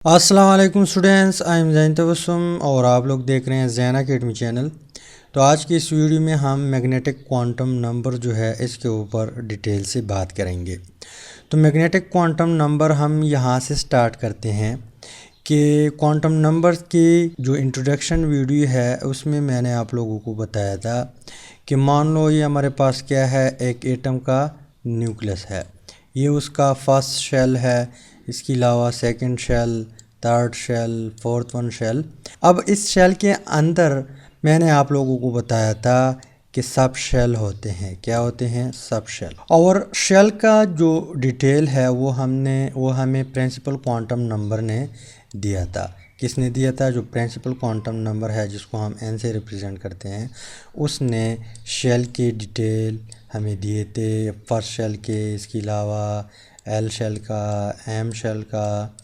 अस्सलाम वालेकुम students, I am Jain Tabassum और आप लोग देख रहे हैं जैन अकेडमी चैनल। तो आज की इस वीडियो में हम मैग्नेटिक क्वांटम नंबर जो है इसके ऊपर डिटेल से बात करेंगे। तो मैग्नेटिक क्वांटम नंबर हम यहाँ से स्टार्ट करते हैं कि क्वांटम नंबर की जो इंट्रोडक्शन वीडियो है उसमें मैंने आप लोगों को बताया था कि मान लो ये हमारे पास क्या है, एक एटम का न्यूक्लियस है, ये उसका फर्स्ट शेल है, इसके अलावा second shell, third shell, fourth one shell. अब इस शेल के अंदर मैंने आप लोगों को बताया था कि सब शेल होते हैं। क्या होते हैं? सब शेल। और शेल का जो डिटेल है वो हमें प्रिंसिपल क्वांटम नंबर ने दिया था। किसने दिया था? जो प्रिंसिपल क्वांटम नंबर है जिसको हम एन से रिप्रेजेंट करते हैं, उसने शेल के डिटेल हमें दिए थे। फर्स्ट शेल के, इसके अलावा एल शेल का, एम शेल का,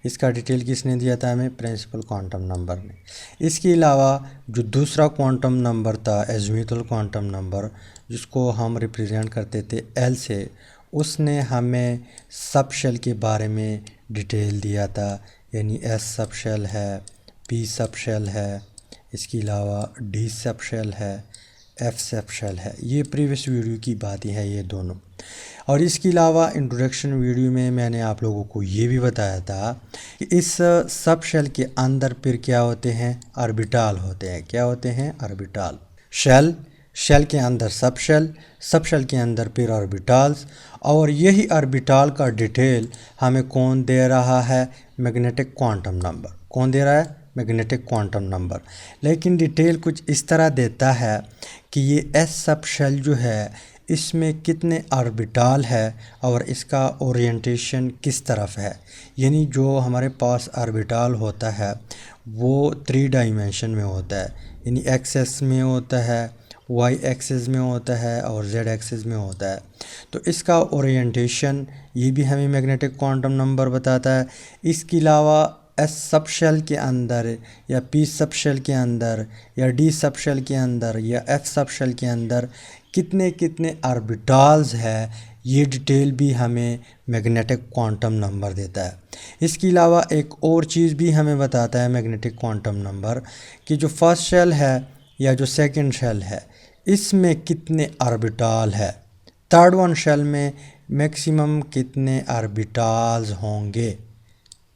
इसका डिटेल किसने दिया था? हमें प्रिंसिपल क्वांटम नंबर ने। इसके अलावा जो दूसरा क्वांटम नंबर था, एज़ीमुथल क्वांटम नंबर, जिसको हम रिप्रेजेंट करते थे एल से, उसने हमें सब शेल के बारे में डिटेल दिया था। यानी एस सब शेल है, पी सब शेल है, इसके अलावा डी सब शेल है, एफ सब शेल है। ये प्रीवियस वीडियो की बातें हैं ये दोनों। और इसके अलावा इंट्रोडक्शन वीडियो में मैंने आप लोगों को ये भी बताया था कि इस सब शेल के अंदर फिर क्या होते हैं? ऑर्बिटल होते हैं। क्या होते हैं? ऑर्बिटल। शेल के अंदर सब शेल के अंदर फिर ऑर्बिटल्स। और यही ऑर्बिटल का डिटेल हमें कौन दे रहा है? Magnetic quantum number. कौन दे रहा है? Magnetic quantum number. लेकिन डिटेल कुछ इस तरह देता है कि ये एस सब शेल जो है इसमें कितने ऑर्बिटल है और इसका ओरिएंटेशन किस तरफ है। यानी जो हमारे पास ऑर्बिटल होता है वो 3 डायमेंशन में होता है। यानी एक्सेस में होता है, वाई एक्सिस में होता है और जेड एक्सिस में होता है। तो इसका ओरिएंटेशन ये भी हमें मैग्नेटिक क्वांटम नंबर बताता है। इसके अलावा एस सब शेल के अंदर या पी सब शेल के अंदर या डी सब शेल के अंदर या एफ सब शेल के अंदर कितने कितने ऑर्बिटल्स है, ये डिटेल भी हमें मैग्नेटिक क्वांटम नंबर देता है। इसके अलावा एक और चीज़ भी हमें बताता है मैग्नेटिक क्वांटम नंबर कि जो फर्स्ट शेल है या जो सेकंड शेल है इसमें कितने ऑर्बिटल है, थर्ड वन शेल में मैक्सिमम कितने ऑर्बिटल्स होंगे,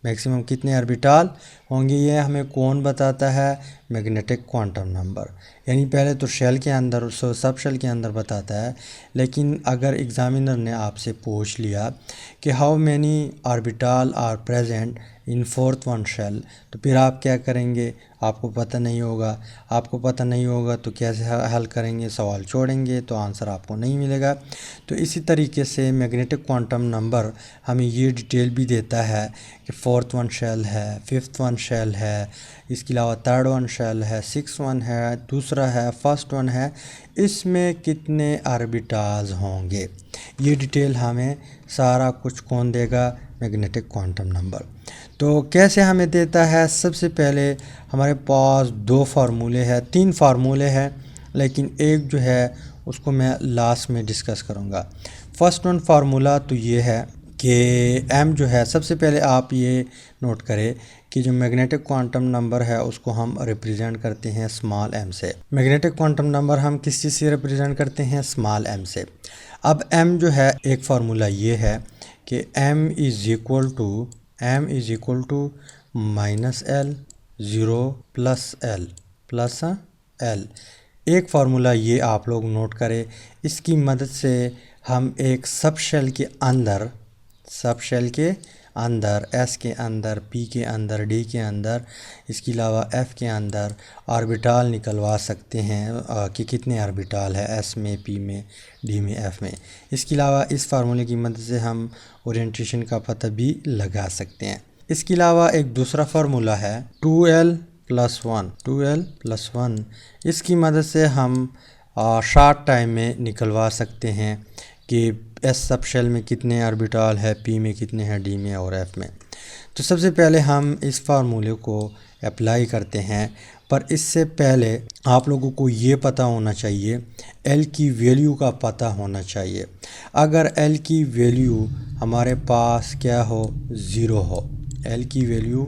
मैक्सिमम कितने ऑर्बिटल होंगे, ये हमें कौन बताता है? Magnetic quantum number. यानी पहले तो शेल के अंदर, सब शेल के अंदर बताता है, लेकिन अगर एग्जामिनर ने आपसे पूछ लिया कि how many orbital are present in fourth one shell, तो फिर आप क्या करेंगे? आपको पता नहीं होगा तो कैसे हल करेंगे? सवाल छोड़ेंगे तो आंसर आपको नहीं मिलेगा। तो इसी तरीके से मैग्नेटिक क्वांटम नंबर हमें ये डिटेल भी देता है कि फोर्थ वन शेल है, फिफ्थ वन शेल है, इसके अलावा थर्ड वन शेल है, सिक्स वन है, दूसरा है, फर्स्ट वन है, इसमें कितने ऑर्बिटल्स होंगे। ये डिटेल हमें सारा कुछ कौन देगा? Magnetic quantum number. तो कैसे हमें देता है? सबसे पहले हमारे पास 2 फार्मूले हैं, 3 फार्मूले हैं, लेकिन एक जो है उसको मैं लास्ट में डिस्कस करूँगा। फर्स्ट वन फार्मूला तो ये है कि एम जो है, सबसे पहले आप ये नोट करें कि जो मैग्नेटिक क्वांटम नंबर है उसको हम रिप्रेजेंट करते हैं स्मॉल एम से। मैग्नेटिक क्वांटम नंबर हम किस चीज़ से रिप्रेजेंट करते हैं? स्मॉल एम से। अब एम जो है, एक फार्मूला ये है कि m is equal to minus l, zero plus l. एक फार्मूला ये आप लोग नोट करें। इसकी मदद से हम एक सब शेल के अंदर एस के अंदर, पी के अंदर, डी के अंदर, इसके अलावा एफ़ के अंदर ऑर्बिटल निकलवा सकते हैं कि कितने ऑर्बिटल है एस में, पी में, डी में, एफ़ में। इसके अलावा इस फार्मूले की मदद से हम ओरिएंटेशन का पता भी लगा सकते हैं। इसके अलावा एक दूसरा फार्मूला है 2l + 1। इसकी मदद से हम शॉर्ट टाइम में निकलवा सकते हैं कि एस सब शेल में कितने ऑर्बिटल है, पी में कितने हैं, डी में और एफ में। तो सबसे पहले हम इस फार्मूले को अप्लाई करते हैं, पर इससे पहले आप लोगों को ये पता होना चाहिए, एल की वैल्यू का पता होना चाहिए। अगर एल की वैल्यू हमारे पास क्या हो? ज़ीरो हो, एल की वैल्यू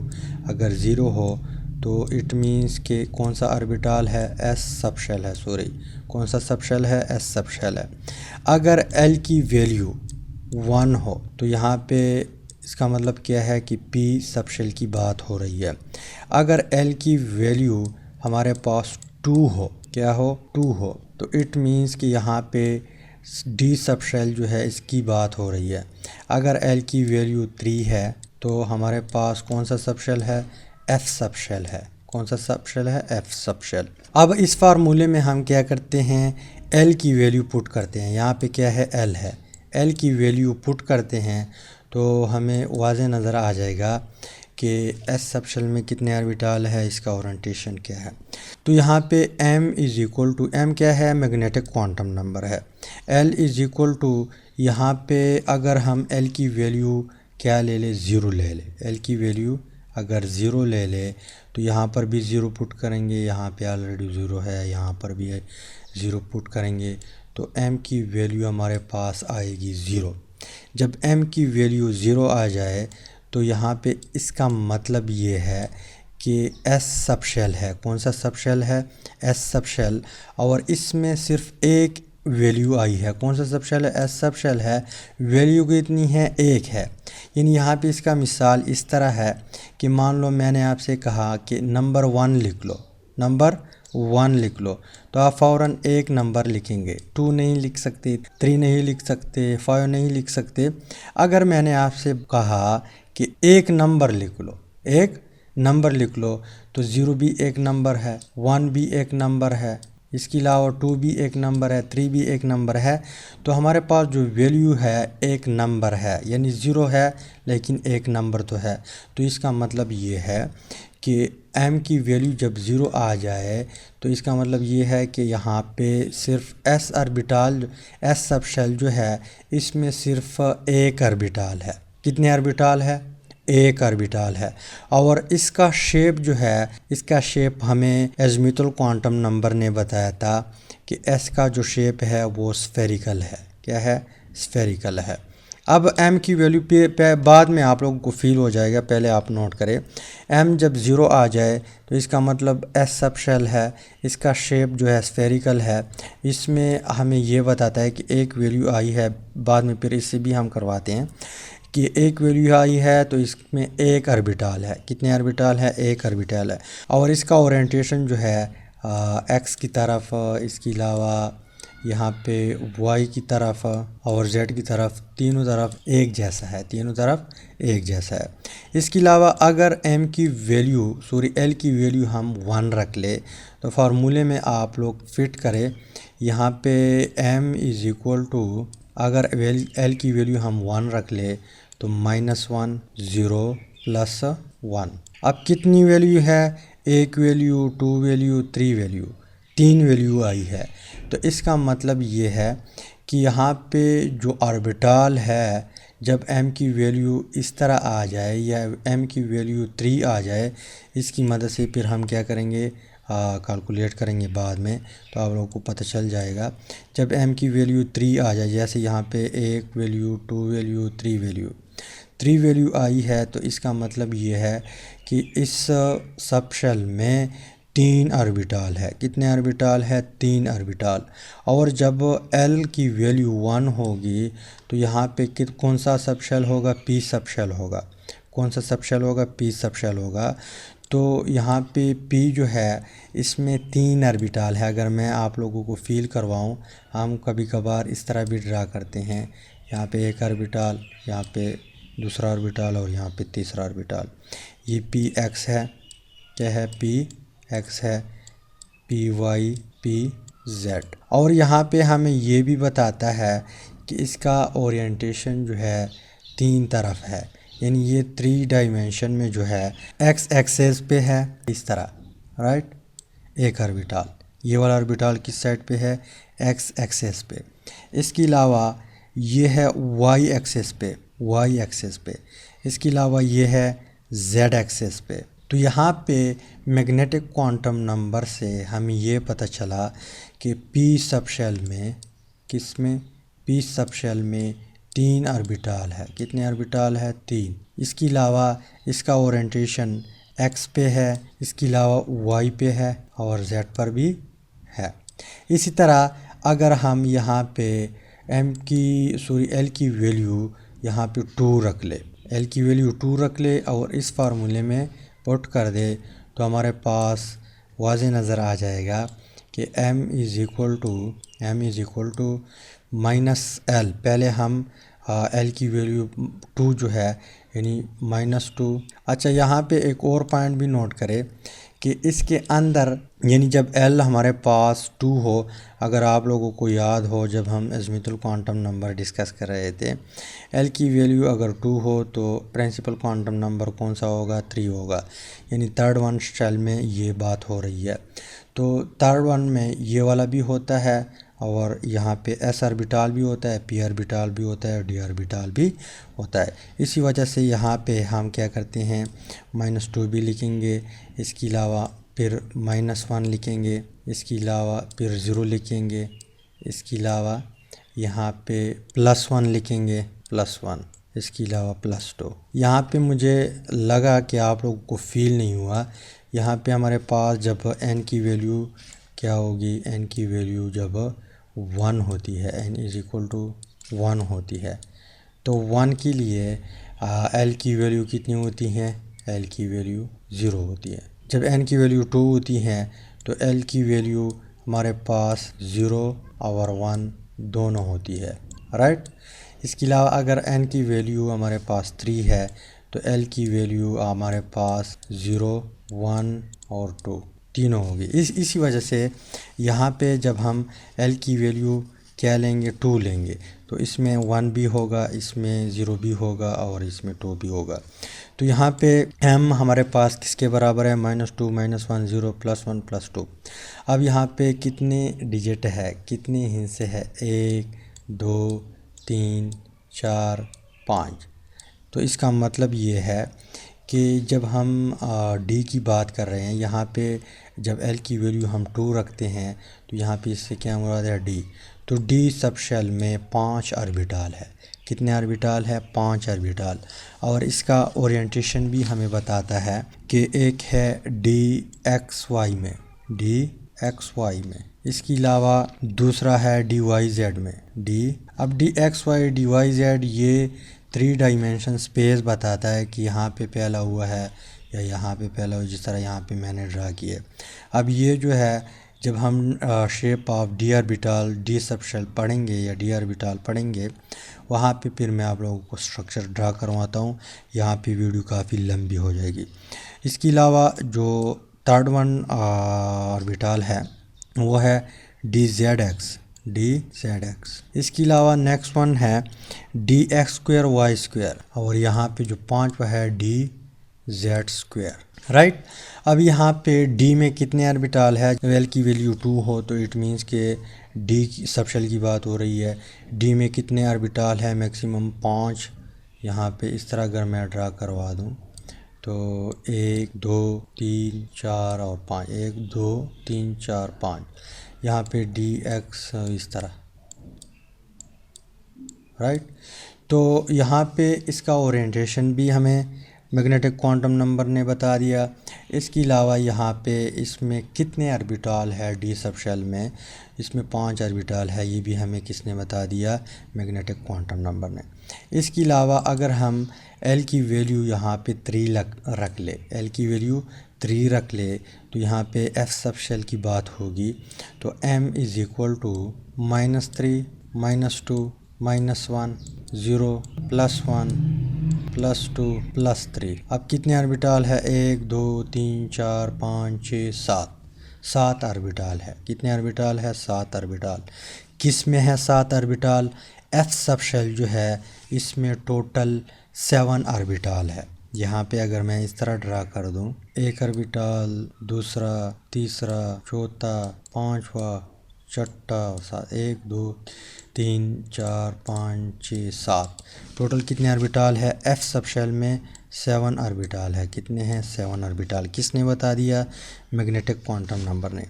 अगर ज़ीरो हो तो इट मीन्स कि कौन सा ऑर्बिटल है, एस सबशेल है, सॉरी कौन सा सबशेल है, एस सबशेल है। अगर एल की वैल्यू 1 हो तो यहाँ पे इसका मतलब क्या है कि पी सबशेल की बात हो रही है। अगर एल की वैल्यू हमारे पास 2 हो, क्या हो, 2 हो, तो इट मीन्स कि यहाँ पे डी सबशेल जो है इसकी बात हो रही है। अगर एल की वैल्यू 3 है तो हमारे पास कौन सा सबशेल है, एफ सबशेल है। कौन सा सबशेल है, एफ सबशेल। अब इस फार्मूले में हम क्या करते हैं, एल की वैल्यू पुट करते हैं। यहाँ पे क्या है, एल है, एल की वैल्यू पुट करते हैं तो हमें वाज़े नज़र आ जाएगा कि एस सबशेल में कितने ऑर्बिटल है, इसका ओरिएंटेशन क्या है। तो यहाँ पे m is equal to, m क्या है, मैग्नेटिक क्वांटम नंबर है। l इज़ इक्वल टू, यहाँ पे अगर हम l की वैल्यू क्या ले ले, ज़ीरो ले ले। l की वैल्यू अगर ज़ीरो ले ले तो यहाँ पर भी ज़ीरो पुट करेंगे, यहाँ पे ऑलरेडी ज़ीरो है, यहाँ पर भी ज़ीरो पुट करेंगे तो m की वैल्यू हमारे पास आएगी ज़ीरो। जब m की वैल्यू ज़ीरो आ जाए तो यहाँ पे इसका मतलब ये है कि एस सबशेल है। कौन सा सबशेल है, एस सबशेल, और इसमें सिर्फ एक वैल्यू आई है। कौन सा सबशेल है, एस सबशेल है, वैल्यू कितनी है, एक है। यानी यहाँ पे इसका मिसाल इस तरह है कि मान लो मैंने आपसे कहा कि नंबर 1 लिख लो, नंबर 1 लिख लो, तो आप फ़ौरन एक नंबर लिखेंगे, 2 नहीं लिख सकते, 3 नहीं लिख सकते, 5 नहीं लिख सकते। अगर मैंने आपसे कहा कि एक नंबर लिख लो, एक नंबर लिख लो, तो 0 भी एक नंबर है, 1 भी एक नंबर है, इसके अलावा 2 भी एक नंबर है, 3 भी एक नंबर है। तो हमारे पास जो वैल्यू है एक नंबर है, यानी 0 है लेकिन एक नंबर तो है। तो इसका मतलब ये है कि m की वैल्यू जब 0 आ जाए तो इसका मतलब ये है कि यहाँ पे सिर्फ s ऑर्बिटल, s सबशेल जो है इसमें सिर्फ एक ऑर्बिटल है। कितने ऑर्बिटल है, एक ऑर्बिटल है। और इसका शेप जो है, इसका शेप हमें एज़िमुथल क्वांटम नंबर ने बताया था कि s का जो शेप है वो स्फेरिकल है। क्या है, स्फेरिकल है। अब m की वैल्यू पे बाद में आप लोगों को फील हो जाएगा, पहले आप नोट करें। m जब 0 आ जाए तो इसका मतलब s सबशेल है, इसका शेप जो है स्फेरिकल है। इसमें हमें ये बताता है कि एक वैल्यू आई है, बाद में फिर इससे भी हम करवाते हैं कि एक वैल्यू आई है तो इसमें एक ऑर्बिटल है। कितने ऑर्बिटल है, एक ऑर्बिटल है। और इसका ओरिएंटेशन जो है एक्स की तरफ, इसके अलावा यहाँ पे वाई की तरफ और जेड की तरफ, तीनों तरफ एक जैसा है, तीनों तरफ एक जैसा है। इसके अलावा अगर m की वैल्यू, सॉरी l की वैल्यू हम 1 रख ले तो फार्मूले में आप लोग फिट करें, यहाँ पे m इज़ इक्वल टू, अगर l की वैल्यू हम 1 रख ले तो -1, 0, +1। अब कितनी वैल्यू है, एक वैल्यू, 2 वैल्यू, 3 वैल्यू, 3 वैल्यू आई है। तो इसका मतलब ये है कि यहाँ पे जो ऑर्बिटल है, जब m की वैल्यू इस तरह आ जाए या m की वैल्यू 3 आ जाए, इसकी मदद से फिर हम क्या करेंगे, कैलकुलेट करेंगे बाद में, तो आप लोगों को पता चल जाएगा। जब m की वैल्यू 3 आ जाए, जैसे यहाँ पे एक वैल्यू, 2 वैल्यू, 3 वैल्यू आई है, तो इसका मतलब ये है कि इस सबशेल में 3 ऑर्बिटल है। कितने ऑर्बिटल है, 3 ऑर्बिटल। और जब l की वैल्यू 1 होगी तो यहाँ पे कौन सा सबशेल होगा, p सबशेल होगा। कौन सा सबशेल होगा, p सबशेल होगा। तो यहाँ पे p जो है इसमें 3 ऑर्बिटल है। अगर मैं आप लोगों को फील करवाऊँ, हम कभी कभार इस तरह भी ड्रा करते हैं, यहाँ पे एक ऑर्बिटल, यहाँ पे दूसरा ऑर्बिटल और यहाँ पे तीसरा ऑर्बिटल। ये पी एक्स है, क्या है, पी एक्स है, पी वाई, पी जेड। और यहाँ पे हमें ये भी बताता है कि इसका ओरिएंटेशन जो है 3 तरफ है, यानी ये 3 डायमेंशन में जो है एक्स एक्सेस पे है इस तरह, राइट। एक ऑर्बिटल, ये वाला ऑर्बिटल किस साइड पे है, एक्स एक्सेस पे। इसके अलावा ये है वाई एक्सेस पे, वाई एक्सेस पे। इसके अलावा ये है जेड एक्सेस पे। तो यहाँ पे मैग्नेटिक क्वांटम नंबर से हमें ये पता चला कि पी सबशेल में, किस में, पी सबशेल में 3 ऑर्बिटल है। कितने ऑर्बिटल है, 3। इसके अलावा इसका ओरिएंटेशन एक्स पे है, इसके अलावा वाई पे है और जेड पर भी है। इसी तरह अगर हम यहाँ पे एल की वैल्यू यहाँ पे 2 रख ले, एल की वैल्यू 2 रख ले और इस फार्मूले में पुट कर दे तो हमारे पास वाज़े नज़र आ जाएगा कि m is equal to minus l. पहले हम एल की वैल्यू 2 जो है यानी -2। अच्छा, यहाँ पे एक और पॉइंट भी नोट करें कि इसके अंदर यानी जब एल हमारे पास 2 हो, अगर आप लोगों को याद हो जब हम अज़ीमुथल क्वांटम नंबर डिस्कस कर रहे थे, एल की वैल्यू अगर 2 हो तो प्रिंसिपल क्वांटम नंबर कौन सा होगा, 3 होगा। यानी थर्ड वन शेल में ये बात हो रही है। तो थर्ड वन में ये वाला भी होता है और यहाँ पे एस ऑर्बिटल भी होता है, पी ऑर्बिटल भी होता है, डी ऑर्बिटल भी होता है। इसी वजह से यहाँ पे हम क्या करते हैं, -2 भी लिखेंगे, इसके अलावा फिर -1 लिखेंगे, इसके अलावा फिर 0 लिखेंगे, इसके अलावा यहाँ पे +1 लिखेंगे, +1, इसके अलावा +2। यहाँ पे मुझे लगा कि आप लोगों को फील नहीं हुआ। यहाँ पे हमारे पास जब n की वैल्यू क्या होगी, n की वैल्यू जब 1 होती है, n इज़ इक्वल टू 1 होती है, तो 1 के लिए l की वैल्यू कितनी होती है, l की वैल्यू 0 होती है। जब n की वैल्यू 2 होती है तो l की वैल्यू हमारे पास 0 और 1 दोनों होती है, राइट। इसके अलावा अगर n की वैल्यू हमारे पास 3 है तो l की वैल्यू हमारे पास 0, 1 और 2 तीनों होगी। इसी वजह से यहाँ पे जब हम l की वैल्यू क्या लेंगे, 2 लेंगे, तो इसमें 1 भी होगा, इसमें 0 भी होगा और इसमें 2 भी होगा। तो यहाँ पे m हमारे पास किसके बराबर है, -2 -1 0 +1 +2। अब यहाँ पे कितने डिजिट है, कितने हिस्से है, 1 2 3 4 5। तो इसका मतलब ये है कि जब हम d की बात कर रहे हैं, यहाँ पे जब l की वैल्यू हम 2 रखते हैं तो यहाँ पे इससे क्या मुराद है, d। तो d सब शेल में 5 ऑर्बिटल है। कितने ऑर्बिटल है, 5 ऑर्बिटल। और इसका ओरिएंटेशन भी हमें बताता है कि एक है dxy में, dxy में, इसके अलावा दूसरा है dyz में, अब dxy dyz ये 3 डायमेंशन स्पेस बताता है कि यहाँ पे फैला हुआ है या यहाँ पे फैला हुआ, जिस तरह यहाँ पे मैंने ड्रा किया। अब ये जो है जब हम shape of d orbital, d sub shell पढ़ेंगे या डी ऑर्बिटल पढ़ेंगे, वहाँ पे फिर मैं आप लोगों को स्ट्रक्चर ड्रा करवाता हूँ। यहाँ पे वीडियो काफ़ी लंबी हो जाएगी। इसके अलावा जो थर्ड वन ऑर्बिटल है वो है dz(x), इसके अलावा नेक्स्ट वन है dx² y², और यहाँ पे जो 5वां है dz², राइट। अब यहाँ पे d में कितने ऑर्बिटल है, l की वैल्यू 2 हो तो इट मीन्स के d सबशेल की बात हो रही है। d में कितने ऑर्बिटल है, मैक्सिमम 5। यहाँ पे इस तरह अगर मैं ड्रा करवा दूँ तो 1 2 3 4 और 5, 1 2 3 4 5। यहाँ पे dx इस तरह, राइट। तो यहाँ पे इसका ओरिएंटेशन भी हमें मैग्नेटिक क्वांटम नंबर ने बता दिया। इसके अलावा यहाँ पे इसमें कितने ऑर्बिटल है डी सब शेल में, इसमें 5 ऑर्बिटल है, ये भी हमें किसने बता दिया, मैग्नेटिक क्वांटम नंबर ने। इसके अलावा अगर हम एल की वैल्यू यहाँ पे 3 रख ले, एल की वैल्यू 3 रख ले तो यहाँ पे एफ सब शेल की बात होगी। तो m इज़ इक्वल टू -3 -2 -1 0 +1 +2 +3। अब कितने ऑर्बिटल है, 1 2 3 4 5 6 7 ऑर्बिटल है। कितने ऑर्बिटल है, 7 ऑर्बिटल। किस में है 7 ऑर्बिटल, एफ सब शेल जो है इसमें टोटल 7 ऑर्बिटल है। यहाँ पे अगर मैं इस तरह ड्रा कर दूँ, 1 ऑर्बिटल, दूसरा, तीसरा, चौथा, 5वां, छठा, 1 2 3 4 5 6 7, टोटल कितने ऑर्बिटल है, एफ सब शेल में 7 ऑर्बिटल है। कितने हैं, 7 ऑर्बिटल। किसने बता दिया, मैग्नेटिक क्वांटम नंबर ने।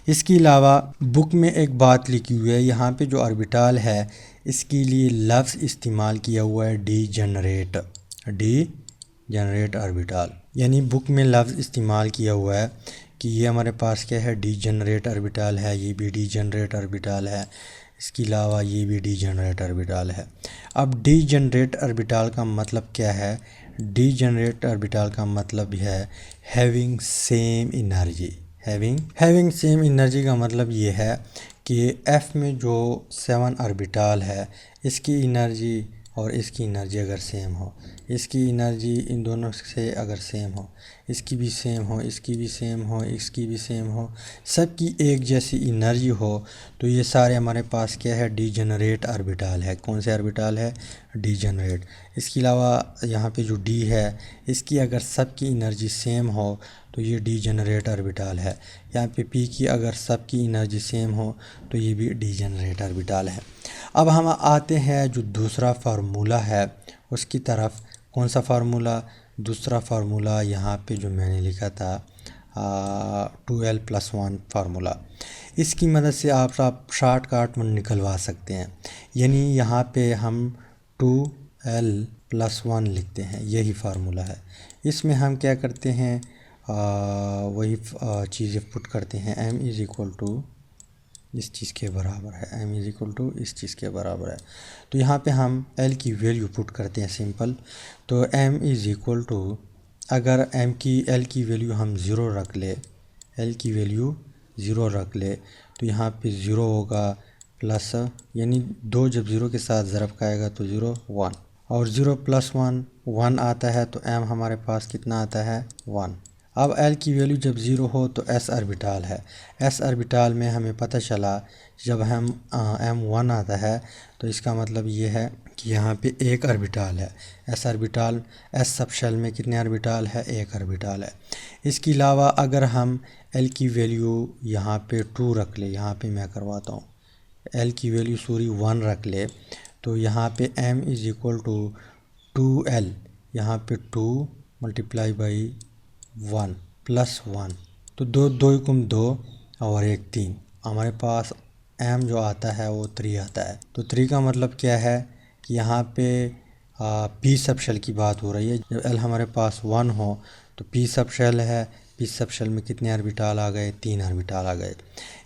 इसके अलावा बुक में एक बात लिखी हुई है, यहाँ पे जो ऑर्बिटल है इसके लिए लफ्ज़ इस्तेमाल किया हुआ है डी जनरेट ऑर्बिटल। यानी बुक में लफ्ज़ इस्तेमाल किया हुआ है कि ये हमारे पास क्या है, डी जनरेट ऑर्बिटल है, ये भी डी जनरेट ऑर्बिटल है, इसके अलावा ये भी डी जनरेट ऑर्बिटल है। अब डी जनरेट ऑर्बिटल का मतलब क्या है? डी जनरेट ऑर्बिटल का मतलब है having same energy. Having same energy का मतलब ये है कि एफ में जो 7 ऑर्बिटल है, इसकी एनर्जी और इसकी एनर्जी अगर सेम हो, इसकी एनर्जी इन दोनों से अगर सेम हो, इसकी भी सेम हो, इसकी भी सेम हो, इसकी भी सेम हो, सबकी एक जैसी एनर्जी हो, तो ये सारे हमारे पास क्या है, डीजेनरेट ऑर्बिटल है। कौन से ऑर्बिटल है? डीजेनरेट। इसके अलावा यहाँ पे जो डी है, इसकी अगर सबकी एनर्जी सेम हो तो ये डीजेनरेट ऑर्बिटल है। यहाँ पे पी की अगर सबकी एनर्जी सेम हो तो ये भी डीजेनरेट ऑर्बिटल है। अब हम आते हैं जो दूसरा फार्मूला है उसकी तरफ। कौन सा फार्मूला? दूसरा फार्मूला यहाँ पे जो मैंने लिखा था 2l+1 फार्मूला। इसकी मदद से आप शॉर्टकट में निकलवा सकते हैं। यानी यहाँ पे हम 2l+1 लिखते हैं, यही फार्मूला है। इसमें हम क्या करते हैं, वही चीज़ें पुट करते हैं। m इज़ इक्वल टू इस चीज़ के बराबर है, m इज़ इक्वल टू इस चीज़ के बराबर है। तो यहाँ पे हम l की वैल्यू पुट करते हैं सिंपल। तो m इज़ इक्वल टू, अगर l की वैल्यू हम 0 रख ले, l की वैल्यू 0 रख ले, तो यहाँ पे 0 होगा प्लस, यानी 2 जब 0 के साथ ज़रब का आएगा तो 0 1, और 0 + 1 1 आता है, तो m हमारे पास कितना आता है? 1। अब l की वैल्यू जब 0 हो तो s ऑर्बिटल है। s ऑर्बिटल में हमें पता चला जब हम m1 आता है तो इसका मतलब ये है कि यहाँ पे एक ऑर्बिटल है। s orbital, s sub shell में कितने ऑर्बिटल है? एक ऑर्बिटल है। इसके अलावा अगर हम l की वैल्यू यहाँ पे 2 रख ले, यहाँ पे मैं करवाता हूँ, l की वैल्यू 1 रख ले, तो यहाँ पे m is equal to 2l, यहाँ पे 2 मल्टीप्लाई बाई 1 + 1, तो 2 2 × 2 और 1 3, हमारे पास m जो आता है वो 3 आता है। तो 3 का मतलब क्या है कि यहाँ पे p सब शेल की बात हो रही है। जब l हमारे पास 1 हो तो p सब शेल है, p सब शेल में कितने ऑर्बिटल आ गए? 3 ऑर्बिटल आ गए।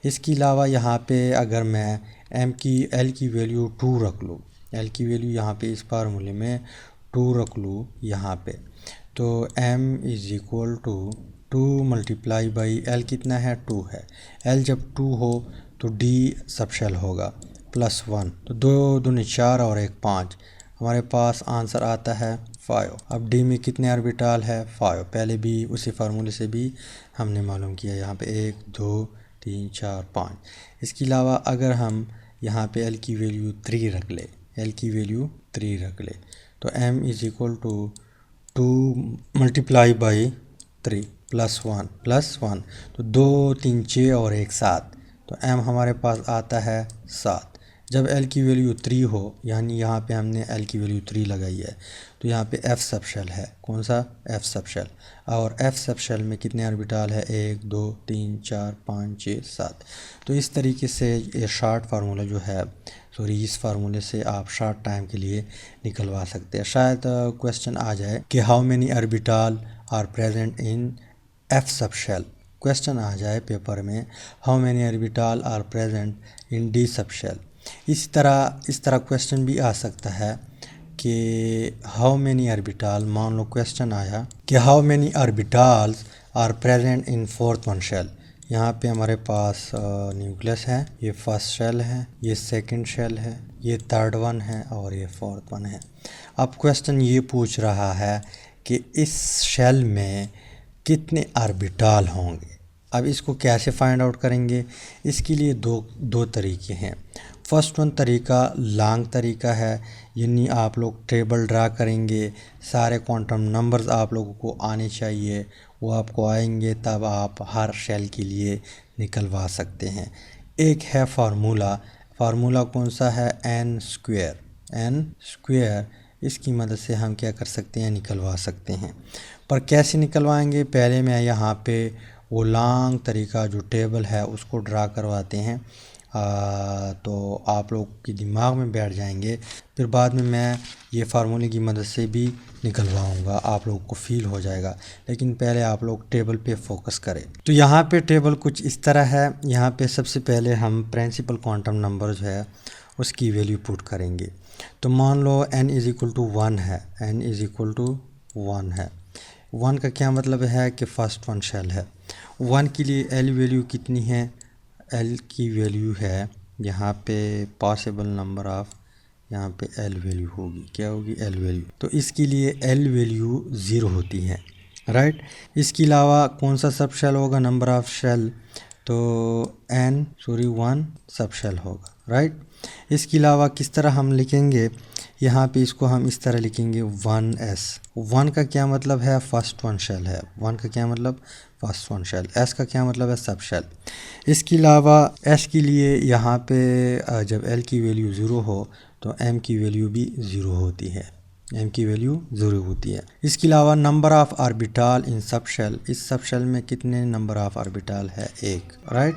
इसके अलावा यहाँ पे अगर मैं l की वैल्यू 2 रख लूँ, l की वैल्यू यहाँ पे इस फार्मूले में 2 रख लूँ यहाँ पे, तो m is equal to 2 multiply by l कितना है? 2 है। l जब 2 हो तो d सब शेल होगा +1, तो 2 दूनी 4 और 1 5, हमारे पास आंसर आता है 5। अब d में कितने ऑर्बिटल है? 5। पहले भी उसी फार्मूले से भी हमने मालूम किया, यहाँ पे 1 2 3 4 5। इसके अलावा अगर हम यहाँ पे l की वैल्यू 3 रख ले, l की वैल्यू 3 रख ले, तो m is equal to 2 multiply by 3 +1, तो 2 3 6 और 1 7, तो m हमारे पास आता है 7। जब l की वैल्यू 3 हो, यानी यहाँ पे हमने l की वैल्यू 3 लगाई है, तो यहाँ पे f सब शेल है। कौन सा? f sub shell. और f सब शेल में कितने ऑर्बिटल है? 1 2 3 4 5 6 7। तो इस तरीके से ये शॉर्ट फार्मूला जो है, सॉरी इस फार्मूले से आप शॉर्ट टाइम के लिए निकलवा सकते हैं। शायद क्वेश्चन आ जाए कि how many orbital are present in f sub shell. Question आ जाए पेपर में, how many orbital are present in d sub shell. इस तरह क्वेश्चन भी आ सकता है कि हाउ मेनी ऑर्बिटल, मान लो क्वेश्चन आया कि how many orbitals are present in 4th 1 शेल। यहाँ पे हमारे पास न्यूक्लियस है, ये फर्स्ट शेल है, ये सेकंड शेल है, ये 3rd 1 है और ये 4th 1 है। अब क्वेश्चन ये पूछ रहा है कि इस शेल में कितने ऑर्बिटल होंगे। अब इसको कैसे फाइंड आउट करेंगे? इसके लिए दो तरीके हैं। फर्स्ट 1 तरीका लॉन्ग तरीका है, यानी आप लोग टेबल ड्रा करेंगे, सारे क्वांटम नंबर्स आप लोगों को आने चाहिए, वो आपको आएंगे, तब आप हर शेल के लिए निकलवा सकते हैं। एक है फार्मूला कौन सा है? n square. इसकी मदद से हम क्या कर सकते हैं? निकलवा सकते हैं। पर कैसे निकलवाएंगे? पहले मैं यहाँ पे वो लॉन्ग तरीका जो टेबल है उसको ड्रा करवाते हैं। तो आप लोग के दिमाग में बैठ जाएंगे। फिर बाद में मैं ये फार्मूले की मदद से भी निकलवाऊंगा, आप लोग को फील हो जाएगा। लेकिन पहले आप लोग टेबल पे फोकस करें। तो यहाँ पे टेबल कुछ इस तरह है। यहाँ पे सबसे पहले हम प्रिंसिपल क्वांटम नंबर जो है उसकी वैल्यू पुट करेंगे। तो मान लो n इज़ इक्वल टू 1 है, n इज़ इक्वल टू 1 है। 1 का क्या मतलब है कि फर्स्ट वन शेल है। 1 के लिए l वैल्यू कितनी है, l की वैल्यू है यहाँ पे पॉसिबल नंबर ऑफ, यहाँ पे l वैल्यू होगी, क्या होगी, l वैल्यू। तो इसके लिए l वैल्यू 0 होती है, राइट। इसके अलावा कौन सा सब शेल होगा, नंबर ऑफ शेल, तो 1 सब शेल होगा, राइट। इसके अलावा किस तरह हम लिखेंगे, यहाँ पे इसको हम इस तरह लिखेंगे 1s। 1 का क्या मतलब है, फर्स्ट वन शेल है। 1 का क्या मतलब, फर्स्ट वन शेल। s का क्या मतलब है, सब शेल। इसके अलावा s के लिए यहाँ पे जब l की वैल्यू 0 हो तो m की वैल्यू भी 0 होती है, m की वैल्यू 0 होती है। इसके अलावा नंबर ऑफ ऑर्बिटल इन सब शेल, इस सब शेल में कितने नंबर ऑफ ऑर्बिटल है, 1, राइट,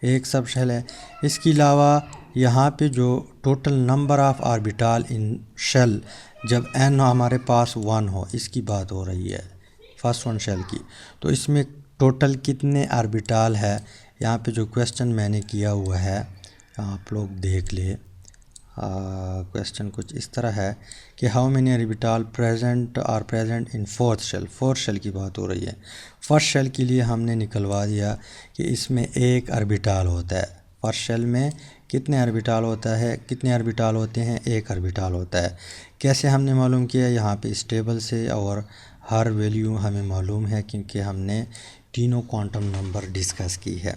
1 सब शेल है। इसके अलावा यहाँ पे जो total number of orbital in shell जब n हमारे पास 1 हो, इसकी बात हो रही है फर्स्ट वन शेल की, तो इसमें टोटल कितने ऑर्बिटल है। यहाँ पे जो क्वेश्चन मैंने किया हुआ है आप लोग देख ले। क्वेश्चन कुछ इस तरह है कि how many orbital present in fourth shell. Fourth shell की बात हो रही है। फर्स्ट शेल के लिए हमने निकलवा दिया कि इसमें 1 ऑर्बिटल होता है। फर्स्ट शेल में कितने ऑर्बिटल होता है, कितने ऑर्बिटल होते हैं, 1 ऑर्बिटल होता है। कैसे हमने मालूम किया, यहाँ पे इस टेबल से, और हर वैल्यू हमें मालूम है क्योंकि हमने तीनों क्वांटम नंबर डिस्कस की है।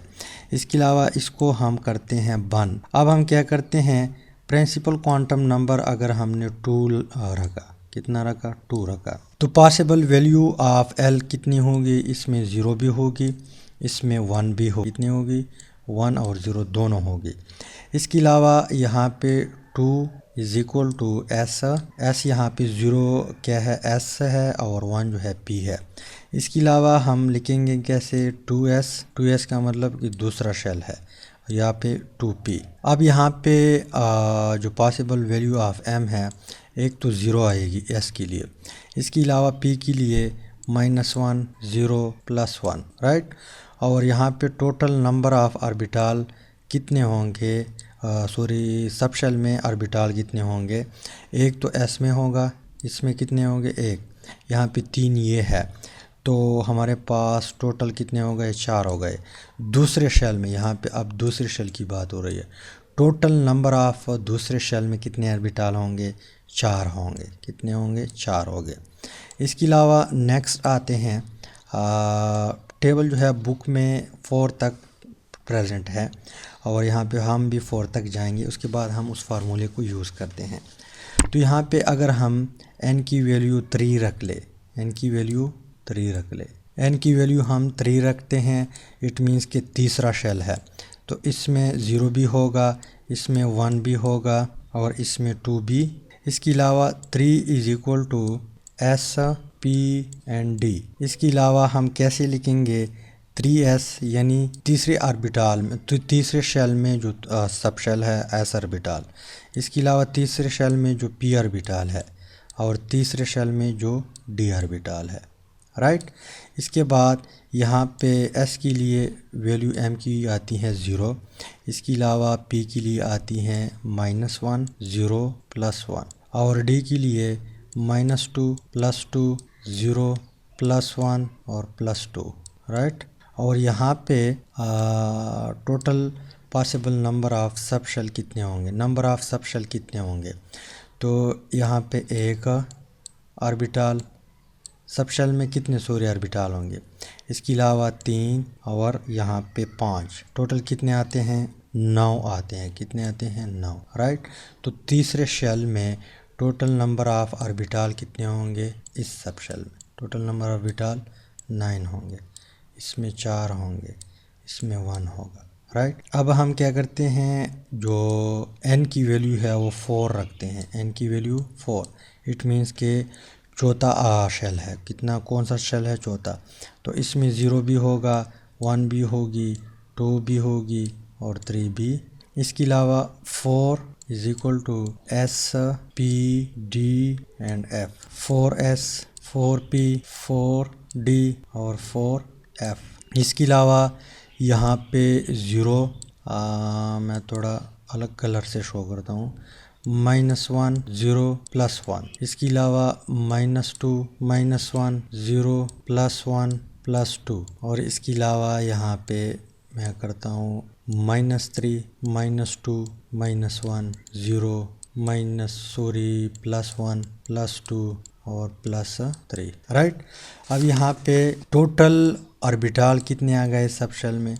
इसके अलावा इसको हम करते हैं बन। अब हम क्या करते हैं, प्रिंसिपल क्वांटम नंबर अगर हमने 2 रखा, कितना रखा, 2 रखा, तो पॉसिबल वैल्यू ऑफ l कितनी होगी, इसमें 0 भी होगी, इसमें 1 भी होगी, कितनी होगी, 1 और 0 दोनों होगी। इसके अलावा यहाँ पे 2 इज इक्वल टू s यहाँ पे 0 क्या है, s है, और 1 जो है p है। इसके अलावा हम लिखेंगे कैसे, 2s का मतलब कि दूसरा शेल है, यहाँ पे 2p। अब यहाँ पे जो पॉसिबल वैल्यू ऑफ m है, एक तो 0 आएगी s के लिए, इसके अलावा p के लिए -1 0 +1, राइट। और यहाँ पे टोटल नंबर ऑफ ऑर्बिटल कितने होंगे, सब शेल में ऑर्बिटल कितने होंगे, एक तो s में होगा, इसमें कितने होंगे, 1, यहाँ पे 3 ये है, तो हमारे पास टोटल कितने हो गए, 4 हो गए। दूसरे शेल में, यहाँ पे अब दूसरे शेल की बात हो रही है, टोटल नंबर ऑफ दूसरे शेल में कितने ऑर्बिटल होंगे, 4 होंगे, कितने होंगे, 4 हो गए। इसके अलावा नेक्स्ट आते हैं, टेबल जो है बुक में 4 तक प्रेजेंट है, और यहाँ पे हम भी 4 तक जाएंगे, उसके बाद हम उस फार्मूले को यूज़ करते हैं। तो यहाँ पे अगर हम n की वैल्यू 3 रख ले, n की वैल्यू 3 रख ले, n की वैल्यू हम 3 रखते हैं, इट मीन्स कि तीसरा शेल है, तो इसमें 0 भी होगा, इसमें 1 भी होगा, और इसमें 2 भी। इसके अलावा 3 is equal to s p and d। इसके अलावा हम कैसे लिखेंगे, 3s यानी तीसरे ऑर्बिटल में, तो तीसरे शेल में जो सब शेल है s ऑर्बिटल, इसके अलावा तीसरे शेल में जो p ऑर्बिटल है, और तीसरे शेल में जो d ऑर्बिटल है, राइट। इसके बाद यहाँ पे s के लिए वैल्यू m की आती है 0, इसके अलावा p के लिए आती है -1 0 +1, और d के लिए -2 +2 0 +1 और +2, राइट। और यहाँ पे total possible number of sub shell कितने होंगे, नंबर ऑफ सब शेल कितने होंगे, तो यहाँ पे 1 ऑर्बिटल, सब शेल में कितने सूर्य ऑर्बिटल होंगे, इसके अलावा 3, और यहाँ पे 5, टोटल कितने आते हैं, 9 आते हैं, कितने आते हैं, 9, राइट। तो तीसरे शेल में टोटल नंबर ऑफ ऑर्बिटल कितने होंगे, इस सब शेल में टोटल नंबर ऑफ ऑर्बिटल 9 होंगे, इसमें 4 होंगे, इसमें 1 होगा, राइट। अब हम क्या करते हैं, जो n की वैल्यू है वो 4 रखते हैं, n की वैल्यू 4, इट मीन्स के चौथा शेल है, कितना, कौन सा शेल है, चौथा, तो इसमें 0 भी होगा, 1 भी होगी, 2 भी होगी, और 3 भी। इसके अलावा 4 is equal to S P D and F। 4S 4P 4D और 4F। इसके अलावा यहाँ पे 0 मैं थोड़ा अलग कलर से शो करता हूँ, -1 0 +1। इसके अलावा -2 -1 0 +1 +2। और इसके अलावा यहाँ पे मैं करता हूँ -3 -2 -1 0 +1 +2 और +3, राइट। अब यहाँ पे टोटल ऑर्बिटल कितने आ गए सब शेल में,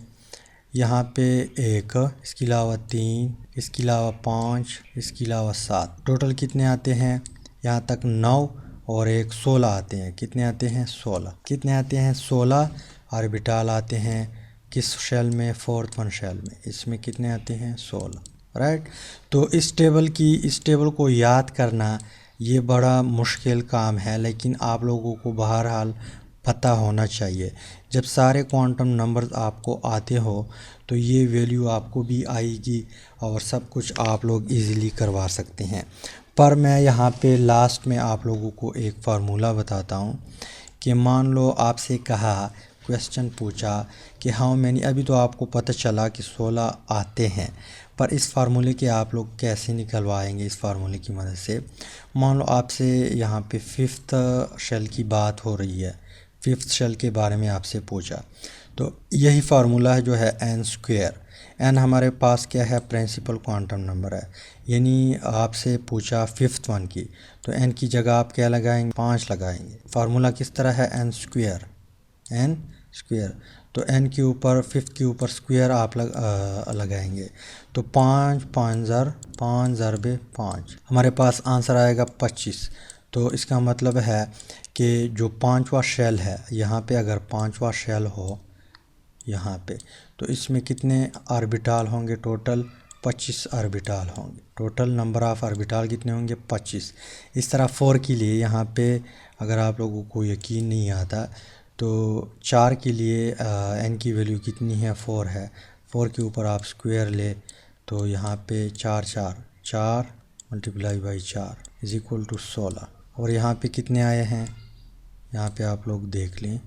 यहाँ पे 1, इसके अलावा 3, इसके अलावा 5, इसके अलावा 7। टोटल कितने आते हैं यहाँ तक 9 और 1 16 आते हैं। कितने आते हैं 16। कितने आते हैं 16 ऑर्बिटल आते हैं किस शेल में, 4th वन शेल में। इसमें कितने आते हैं 16, राइट। तो इस टेबल को याद करना ये बड़ा मुश्किल काम है, लेकिन आप लोगों को बहरहाल पता होना चाहिए। जब सारे क्वांटम नंबर्स आपको आते हो तो ये वैल्यू आपको भी आएगी और सब कुछ आप लोग इजीली करवा सकते हैं। पर मैं यहाँ पे लास्ट में आप लोगों को एक फार्मूला बताता हूँ कि मान लो आपसे कहा, क्वेश्चन पूछा कि हाउ मैनी, अभी तो आपको पता चला कि 16 आते हैं, पर इस फार्मूले के आप लोग कैसे निकलवाएंगे इस फार्मूले की मदद से। मान लो आपसे यहाँ पे 5th शेल की बात हो रही है, 5th शेल के बारे में आपसे पूछा, तो यही फार्मूला है जो है n²। n हमारे पास क्या है, प्रिंसिपल क्वांटम नंबर है, यानी आपसे पूछा 5th वन की, तो n की जगह आप क्या लगाएंगे, 5 लगाएंगे। फार्मूला किस तरह है, n²। तो n के ऊपर 5th के ऊपर स्क्वायर आप लगाएंगे, तो 5 5 ज़रबे 5 हमारे पास आंसर आएगा 25। तो इसका मतलब है कि जो 5वां शेल है यहाँ पे, अगर 5वां शेल हो यहाँ पे, तो इसमें कितने ऑर्बिटल होंगे, टोटल 25 ऑर्बिटल होंगे। टोटल नंबर ऑफ़ ऑर्बिटल कितने होंगे, 25। इस तरह 4 के लिए यहाँ पे अगर आप लोगों को यकीन नहीं आता तो 4 के लिए n की वैल्यू कितनी है, 4 है। 4 के ऊपर आप स्क्वायर ले तो यहाँ पे 4 × 4 इज़ इक्वल टू 16। और यहाँ पे कितने आए हैं, यहाँ पे आप लोग देख लें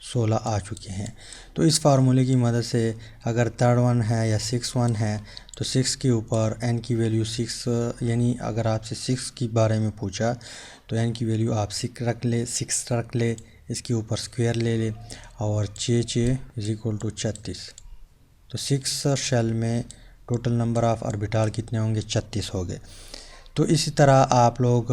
16 आ चुके हैं। तो इस फार्मूले की मदद से अगर 3rd वन है या 6th वन है तो 6 के ऊपर n की वैल्यू 6, यानी अगर आपसे 6 के बारे में पूछा तो n की वैल्यू आप 6 रख ले, इसके ऊपर स्क्वायर ले और 6 इज़ इक्वल टू 36। तो 6 शेल में टोटल नंबर ऑफ़ ऑर्बिटल कितने होंगे, 36 हो गए। तो इसी तरह आप लोग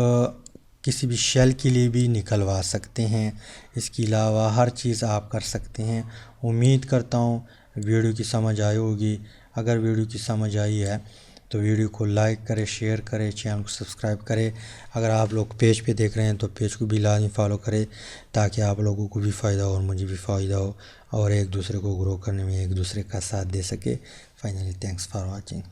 किसी भी शेल के लिए भी निकलवा सकते हैं। इसके अलावा हर चीज़ आप कर सकते हैं। उम्मीद करता हूँ वीडियो की समझ आई होगी। अगर वीडियो की समझ आई है तो वीडियो को लाइक करें, शेयर करें, चैनल को सब्सक्राइब करें। अगर आप लोग पेज पे देख रहे हैं तो पेज को भी लाजमी फॉलो करें ताकि आप लोगों को भी फ़ायदा हो और मुझे भी फ़ायदा हो और एक दूसरे को ग्रो करने में एक दूसरे का साथ दे सके। Finally thanks for watching.